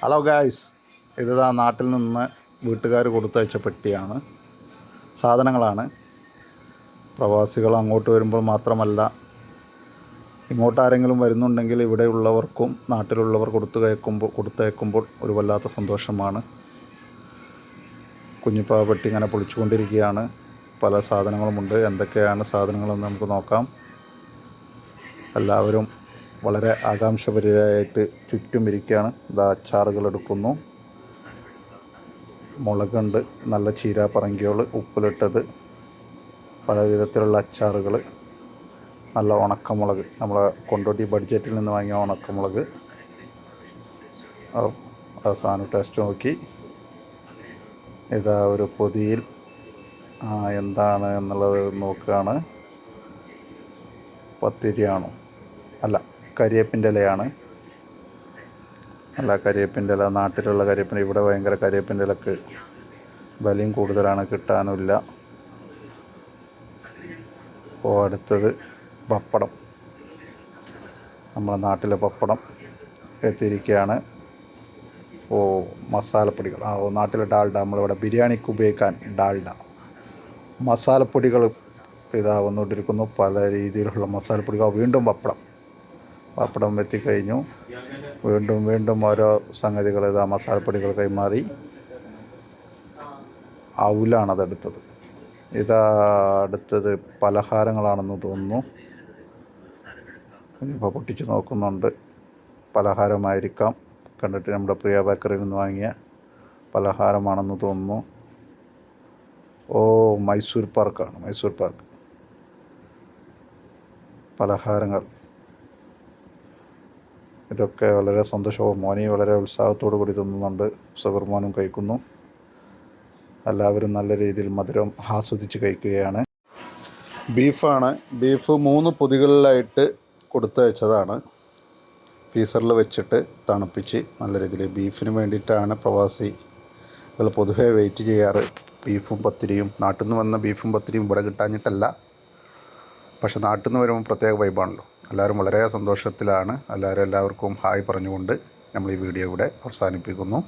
Hello guys, ഇതാ നാട്ടിൽ നിന്ന് വീട്ടുകാർ കൊടുത്തയച്ച പെട്ടിയാണ്. സാധനങ്ങളാണ്. പ്രവാസികൾ അങ്ങോട്ട് വരുമ്പോൾ മാത്രമല്ല, ഇങ്ങോട്ട് ആരെങ്കിലും വരുന്നുണ്ടെങ്കിൽ ഇവിടെയുള്ളവർക്കും നാട്ടിലുള്ളവർ കൊടുത്തയക്കുമ്പോൾ ഒരു വല്ലാത്ത സന്തോഷമാണ്. കുഞ്ഞിപ്പാവ പെട്ടി ഇങ്ങനെ പൊളിച്ചുകൊണ്ടിരിക്കുകയാണ്. പല സാധനങ്ങളുമുണ്ട്. എന്തൊക്കെയാണ് സാധനങ്ങളെന്ന് നമുക്ക് നോക്കാം. എല്ലാവരും വളരെ ആകാംക്ഷപരിയായിട്ട് ചുറ്റും ഇരിക്കുകയാണ്. ഇതാ അച്ചാറുകൾ എടുക്കുന്നു. മുളകുണ്ട്, നല്ല ചീര പറങ്കിയോൾ, ഉപ്പിലിട്ടത്, പല വിധത്തിലുള്ള അച്ചാറുകൾ, നല്ല ഉണക്കമുളക്, നമ്മളെ കൊണ്ടോട്ടി ബഡ്ജറ്റിൽ നിന്ന് വാങ്ങിയ ഉണക്കമുളക്. അവസാനം ടേസ്റ്റ് നോക്കി. ഇതാ ഒരു പൊതിയിൽ എന്താണ് എന്നുള്ളത് നോക്കുകയാണ്. പത്തിരിയാണോ? അല്ല, കരിയേപ്പിൻ്റെ ഇലയാണ്. അല്ല, കരിയേപ്പിൻ്റെ ഇല, നാട്ടിലുള്ള കരിയേപ്പിൻ്റെ. ഇവിടെ ഭയങ്കര കരിയേപ്പിൻ്റെ ഇലക്ക് വിലയും കൂടുതലാണ്, കിട്ടാനുമില്ല. അപ്പോൾ അടുത്തത് പപ്പടം, നമ്മുടെ നാട്ടിലെ പപ്പടം എത്തിയിരിക്കുകയാണ്. മസാലപ്പൊടികൾ, നാട്ടിലെ ഡാൽഡ, നമ്മളിവിടെ ബിരിയാണിക്ക് ഉപയോഗിക്കാൻ ഡാൽഡ. മസാലപ്പൊടികൾ ഇതാ വന്നുകൊണ്ടിരിക്കുന്നു, പല രീതിയിലുള്ള മസാലപ്പൊടികൾ. വീണ്ടും പപ്പടം എത്തിക്കഴിഞ്ഞു. വീണ്ടും ഓരോ സംഗതികൾ. ഇതാ മസാലപ്പൊടികൾ കൈമാറി. അവലാണതെടുത്തത്. ഇതാ അടുത്തത് പലഹാരങ്ങളാണെന്ന് തോന്നുന്നു. ഇപ്പോൾ പൊട്ടിച്ച് നോക്കുന്നുണ്ട്. പലഹാരമായിരിക്കാം. കണ്ടിട്ട് നമ്മുടെ പ്രിയ ബേക്കറിയിൽ നിന്ന് വാങ്ങിയ പലഹാരമാണെന്ന് തോന്നുന്നു. മൈസൂർ പാർക്ക് പലഹാരങ്ങൾ. ഇതൊക്കെ വളരെ സന്തോഷവും. മോനി വളരെ ഉത്സാഹത്തോടു കൂടി തിന്നുന്നുണ്ട്. സുബർമോനും കഴിക്കുന്നു. എല്ലാവരും നല്ല രീതിയിൽ മധുരം ആസ്വദിച്ച് കഴിക്കുകയാണ്. ബീഫാണ്. ബീഫ് 3 പൊതികളിലായിട്ട് കൊടുത്തയച്ചതാണ്. ഫ്രീസറിൽ വെച്ചിട്ട് തണുപ്പിച്ച് നല്ല രീതിയിൽ. ബീഫിന് വേണ്ടിയിട്ടാണ് പ്രവാസികൾ പൊതുവേ വെയിറ്റ് ചെയ്യാറ്. ബീഫും പത്തിരിയും, നാട്ടിൽ നിന്ന് വന്ന ബീഫും പത്തിരിയും ഇവിടെ കിട്ടാഞ്ഞിട്ടല്ല, പക്ഷെ നാട്ടിൽ നിന്ന് വരുമ്പോൾ പ്രത്യേക വൈബാണല്ലോ. എല്ലാവരും വളരെ സന്തോഷത്തിലാണ്. എല്ലാവർക്കും ഹായ് പറഞ്ഞുകൊണ്ട് നമ്മൾ ഈ വീഡിയോ ഇവിടെ അവസാനിപ്പിക്കുന്നു.